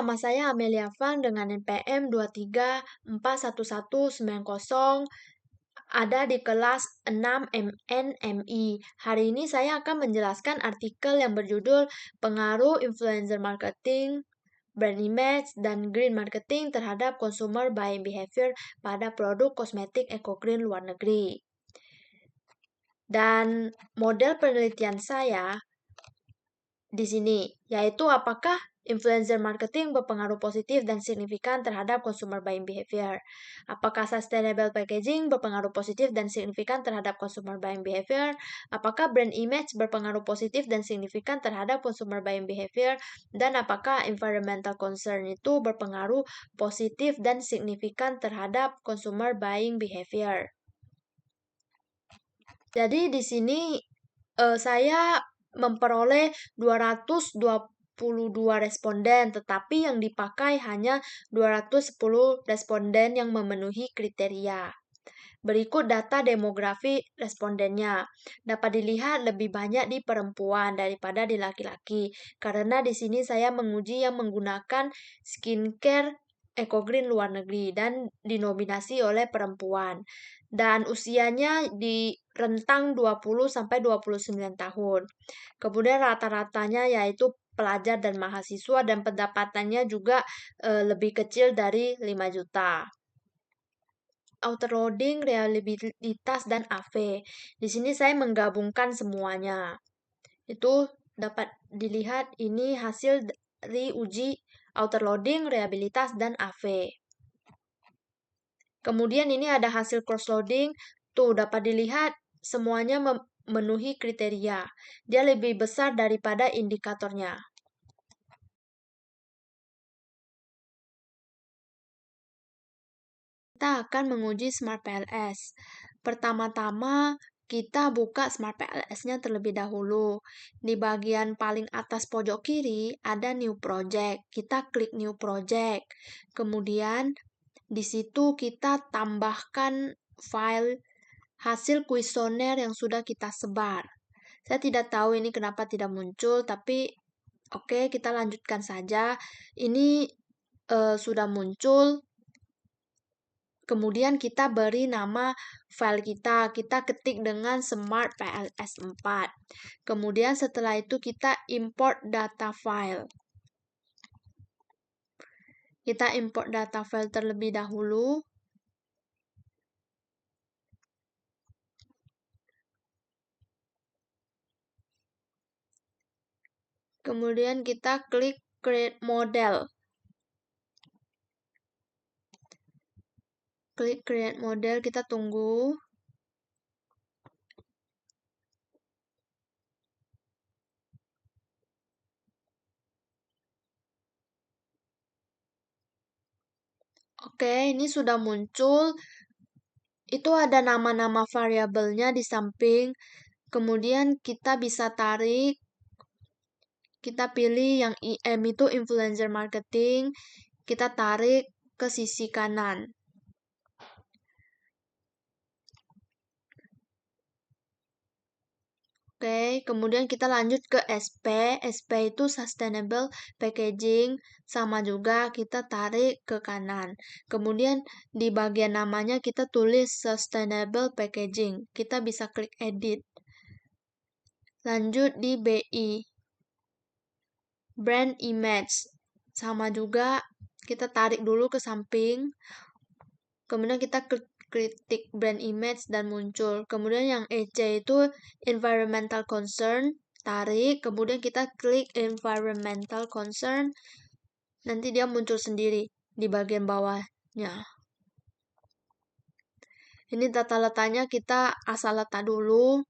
Nama saya Amelia Van dengan NPM 2341190, ada di kelas 6 MNMI. Hari ini saya akan menjelaskan artikel yang berjudul Pengaruh Influencer Marketing, Brand Image, dan Green Marketing terhadap Consumer Buying Behavior pada produk kosmetik eco-green luar negeri. Dan model penelitian saya di sini, yaitu apakah influencer marketing berpengaruh positif dan signifikan terhadap consumer buying behavior. Apakah sustainable packaging berpengaruh positif dan signifikan terhadap consumer buying behavior. Apakah brand image berpengaruh positif dan signifikan terhadap consumer buying behavior. Dan apakah environmental concern itu berpengaruh positif dan signifikan terhadap consumer buying behavior. Jadi di sini saya memperoleh 222 responden, tetapi yang dipakai hanya 210 responden yang memenuhi kriteria. Berikut data demografi respondennya. Dapat dilihat lebih banyak di perempuan daripada di laki-laki, karena di sini saya menguji yang menggunakan skincare eco-green luar negeri dan dinominasi oleh perempuan. Dan usianya di rentang 20-29 tahun. Kemudian rata-ratanya yaitu pelajar dan mahasiswa dan pendapatannya juga lebih kecil dari 5 juta. Autoloading, reliabilitas, dan AV. Di sini saya menggabungkan semuanya. Itu dapat dilihat ini hasil dari uji autoloading, reliabilitas, dan AV. Kemudian ini ada hasil cross-loading. Tuh dapat dilihat semuanya memenuhi kriteria. Dia lebih besar daripada indikatornya. Kita akan menguji Smart PLS. Pertama-tama, kita buka Smart PLS-nya terlebih dahulu. Di bagian paling atas pojok kiri ada New Project. Kita klik New Project. Kemudian di situ kita tambahkan file hasil kuesioner yang sudah kita sebar. Saya tidak tahu ini kenapa tidak muncul, tapi oke, kita lanjutkan saja. Ini sudah muncul. Kemudian kita beri nama file kita. Kita ketik dengan Smart PLS 4. Kemudian setelah itu kita import data file. Kita import data file terlebih dahulu. Kemudian kita klik Create Model. Klik Create Model, kita tunggu. Oke, ini sudah muncul. Itu ada nama-nama variabelnya di samping. Kemudian kita bisa tarik. Kita pilih yang IM itu influencer marketing. Kita tarik ke sisi kanan. Oke, kemudian kita lanjut ke SP. SP itu sustainable packaging. Sama juga kita tarik ke kanan. Kemudian di bagian namanya kita tulis sustainable packaging. Kita bisa klik edit. Lanjut di BI. Brand image. Sama juga kita tarik dulu ke samping. Kemudian kita kritik brand image dan muncul. Kemudian yang EC itu environmental concern, tarik. Kemudian kita klik environmental concern. Nanti dia muncul sendiri di bagian bawahnya. Ini tata letaknya kita asal letak dulu.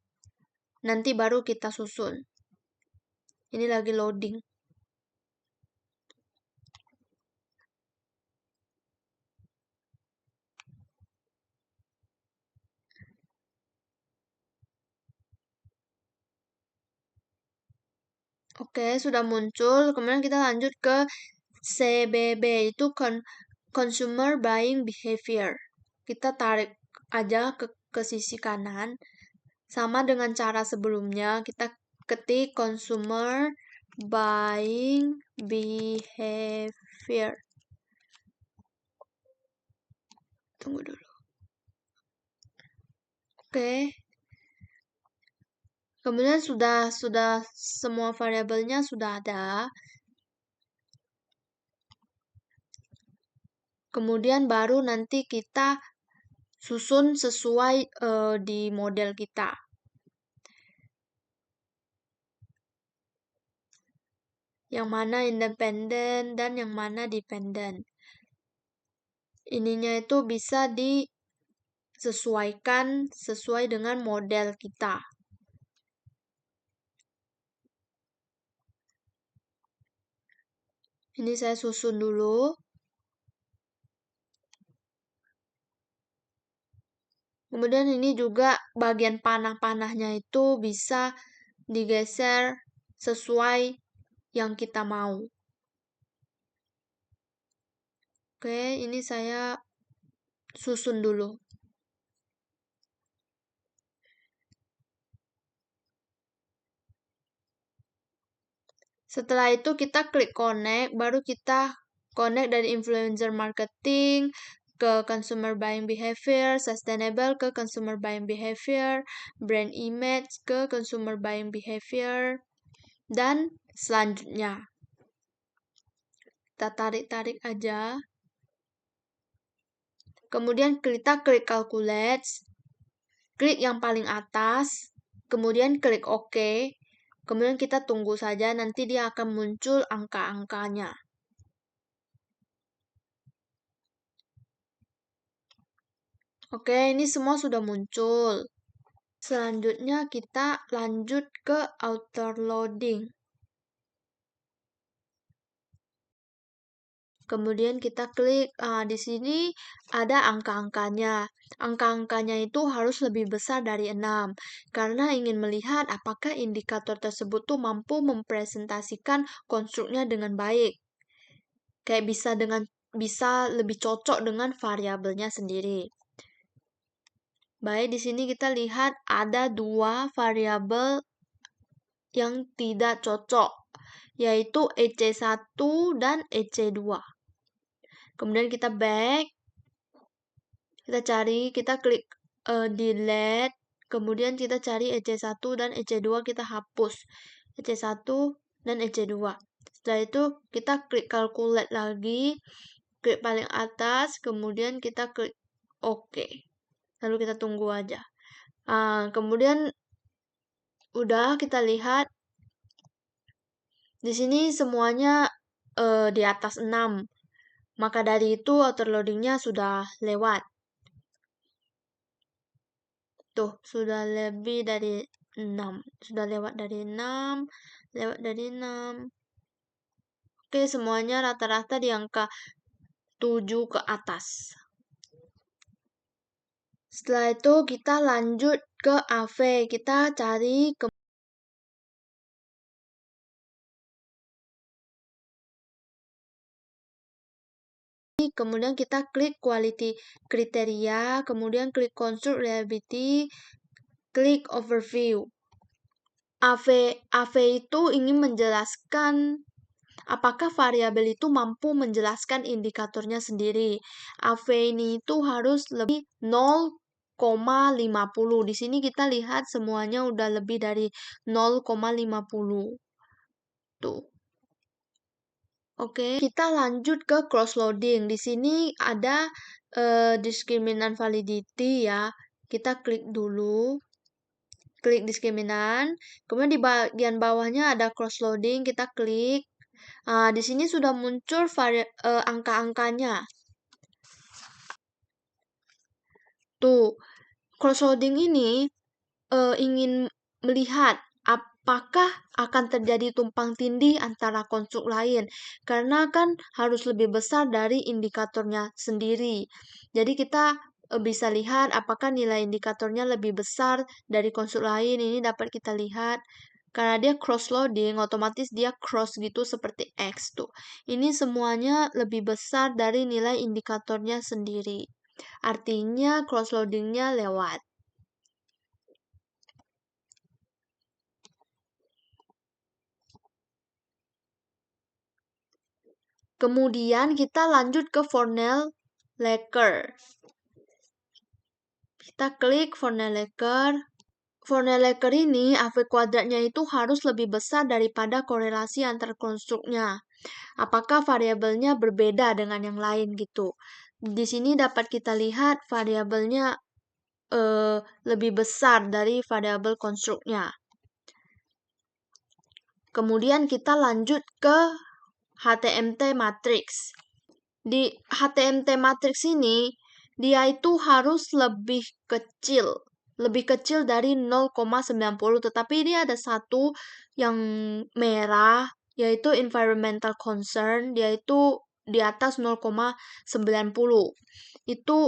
Nanti baru kita susun. Ini lagi loading. Oke, sudah muncul. Kemudian kita lanjut ke CBB, itu Consumer Buying Behavior. Kita tarik aja ke sisi kanan. Sama dengan cara sebelumnya, kita ketik Consumer Buying Behavior. behavior. Tunggu dulu. Oke. Kemudian sudah semua variabelnya sudah ada. Kemudian baru nanti kita susun sesuai di model kita. Yang mana independen dan yang mana dependen. Ininya itu bisa disesuaikan sesuai dengan model kita. Ini saya susun dulu. Kemudian ini juga bagian panah-panahnya itu bisa digeser sesuai yang kita mau. Oke, ini saya susun dulu. Setelah itu kita klik connect, baru kita connect dari influencer marketing ke consumer buying behavior, sustainable ke consumer buying behavior, brand image ke consumer buying behavior, dan selanjutnya. Kita tarik-tarik aja. Kemudian kita klik calculate, klik yang paling atas, kemudian klik OK. Kemudian kita tunggu saja, nanti dia akan muncul angka-angkanya. Oke, ini semua sudah muncul. Selanjutnya kita lanjut ke outer loading. Kemudian kita klik, di sini ada angka-angkanya. Angka-angkanya itu harus lebih besar dari 6, karena ingin melihat apakah indikator tersebut tuh mampu mempresentasikan konstruknya dengan baik. Kayak bisa lebih cocok dengan variabelnya sendiri. Baik, di sini kita lihat ada 2 variabel yang tidak cocok, yaitu EC1 dan EC2. Kemudian kita back, kita klik delete, kemudian kita cari EC1 dan EC2, kita hapus EC1 dan EC2. Setelah itu kita klik calculate lagi, klik paling atas, kemudian kita klik OK. Lalu kita tunggu aja. Kemudian udah kita lihat di sini semuanya di atas 6. Maka dari itu outer loadingnya sudah lewat. Tuh, sudah lebih dari 6. Sudah lewat dari 6, lewat dari 6. Oke, semuanya rata-rata di angka 7 ke atas. Setelah itu kita lanjut ke AV. Kita cari kemudian kita klik quality kriteria, kemudian klik construct reliability, klik overview. AV itu ingin menjelaskan apakah variabel itu mampu menjelaskan indikatornya sendiri. AV ini itu harus lebih 0,50. Di sini kita lihat semuanya udah lebih dari 0,50. Tuh. Oke, kita lanjut ke cross loading. Di sini ada diskriminan validity ya. Kita klik dulu. Klik diskriminan. Kemudian di bagian bawahnya ada cross loading, kita klik. Di sini sudah muncul angka-angkanya. Tuh, cross loading ini ingin melihat apakah akan terjadi tumpang tindih antara konstruk lain, karena kan harus lebih besar dari indikatornya sendiri. Jadi kita bisa lihat apakah nilai indikatornya lebih besar dari konstruk lain. Ini dapat kita lihat karena dia cross loading, otomatis dia cross gitu seperti X tuh. Ini semuanya lebih besar dari nilai indikatornya sendiri. Artinya cross loadingnya lewat. Kemudian kita lanjut ke Fornell Laker. Kita klik Fornell Laker. Fornell Laker ini AV kuadratnya itu harus lebih besar daripada korelasi antar konstruknya. Apakah variabelnya berbeda dengan yang lain gitu. Di sini dapat kita lihat variabelnya lebih besar dari variabel konstruknya. Kemudian kita lanjut ke HTMT matrix. Di HTMT matrix ini, dia itu harus lebih kecil dari 0,90, tetapi ini ada satu yang merah, yaitu environmental concern, dia itu di atas 0,90. Itu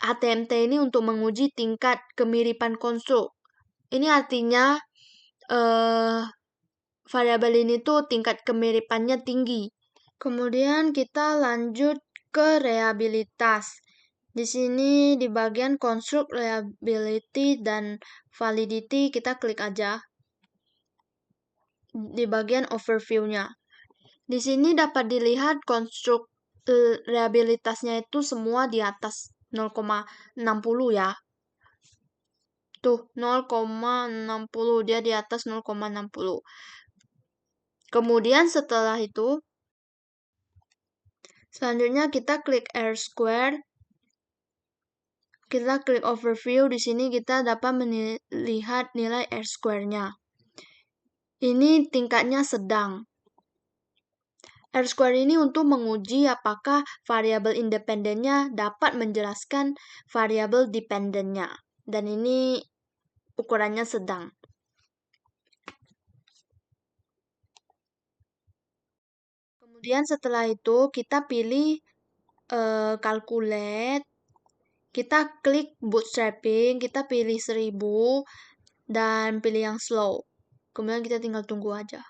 HTMT ini untuk menguji tingkat kemiripan konstruk. Ini artinya variabel ini tuh tingkat kemiripannya tinggi. Kemudian kita lanjut ke reliabilitas. Di sini di bagian konstruk reliability dan validity kita klik aja. Di bagian overview-nya. Di sini dapat dilihat konstruk reliabilitasnya itu semua di atas 0,60 ya. Tuh, 0,60, dia di atas 0,60. Kemudian setelah itu, selanjutnya kita klik R square. Kita klik overview, di sini kita dapat melihat nilai R square-nya. Ini tingkatnya sedang. R square ini untuk menguji apakah variabel independennya dapat menjelaskan variabel dependennya. Dan ini ukurannya sedang. Kemudian setelah itu kita pilih calculate. Kita klik bootstrapping, kita pilih 1000 dan pilih yang slow. Kemudian kita tinggal tunggu aja.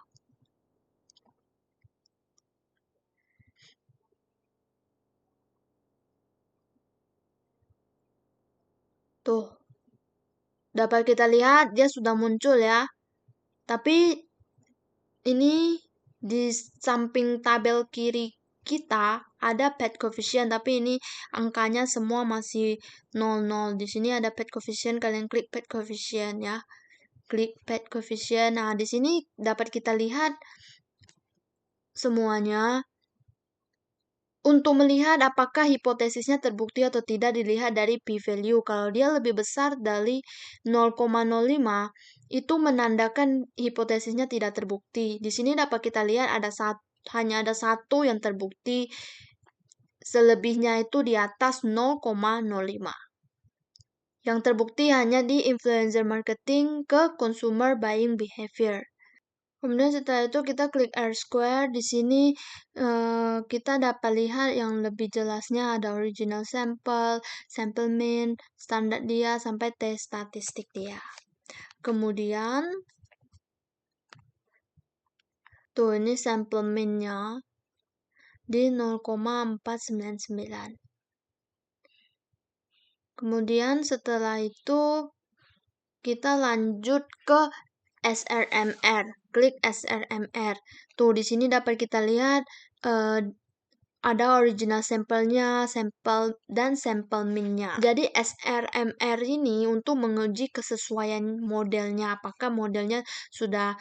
Tuh. Dapat kita lihat dia sudah muncul ya. Tapi ini di samping tabel kiri kita ada pad coefficient, tapi ini angkanya semua masih 00. Di sini ada pad coefficient, kalian klik pad coefficient ya. Klik pad coefficient. Nah, di sini dapat kita lihat semuanya. Untuk melihat apakah hipotesisnya terbukti atau tidak dilihat dari p-value. Kalau dia lebih besar dari 0,05, itu menandakan hipotesisnya tidak terbukti. Di sini dapat kita lihat hanya ada satu yang terbukti, selebihnya itu di atas 0,05. Yang terbukti hanya di influencer marketing ke consumer buying behavior. Kemudian setelah itu kita klik R square. Di sini kita dapat lihat yang lebih jelasnya ada original sample, sample mean, standar dia, sampai T statistik dia. Kemudian, tuh ini sample mean-nya di 0,499. Kemudian setelah itu kita lanjut ke SRMR. Klik SRMR. Tuh di sini dapat kita lihat ada original sampelnya, sampel dan sampel min-nya. Jadi SRMR ini untuk menguji kesesuaian modelnya, apakah modelnya sudah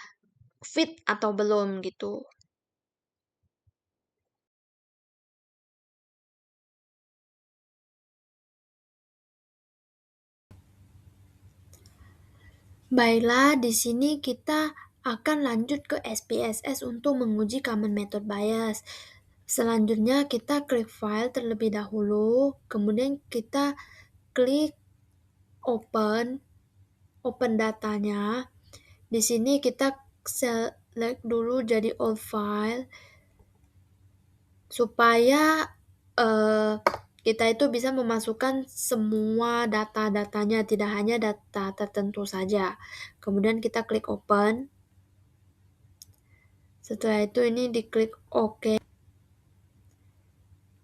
fit atau belum gitu. Baiklah, di sini kita akan lanjut ke SPSS untuk menguji common method bias. Selanjutnya kita klik file terlebih dahulu, kemudian kita klik open datanya. Di sini kita select dulu jadi all file supaya kita itu bisa memasukkan semua data-datanya, tidak hanya data tertentu saja. Kemudian kita klik open. Setelah itu ini diklik OK.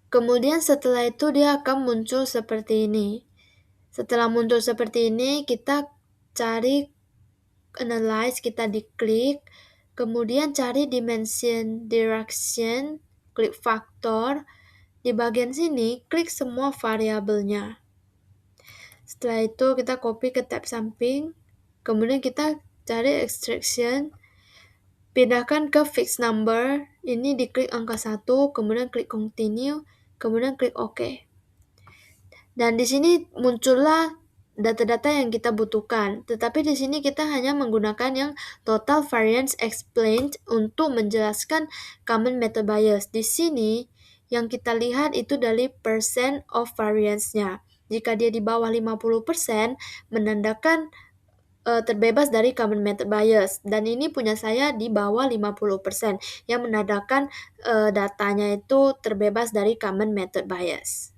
Kemudian setelah itu dia akan muncul seperti ini. Setelah muncul seperti ini, kita cari analyze, kita diklik, kemudian cari dimension direction, klik faktor. Di bagian sini, klik semua variabelnya. Setelah itu kita copy ke tab samping, kemudian kita cari extraction, pindahkan ke fixed number, ini diklik angka 1, kemudian klik continue, kemudian klik OK. Dan di sini muncullah data-data yang kita butuhkan, tetapi di sini kita hanya menggunakan yang total variance explained untuk menjelaskan common method bias. Di sini yang kita lihat itu dari percent of variance-nya. Jika dia di bawah 50%, menandakan terbebas dari common method bias. Dan ini punya saya di bawah 50%, yang menandakan datanya itu terbebas dari common method bias.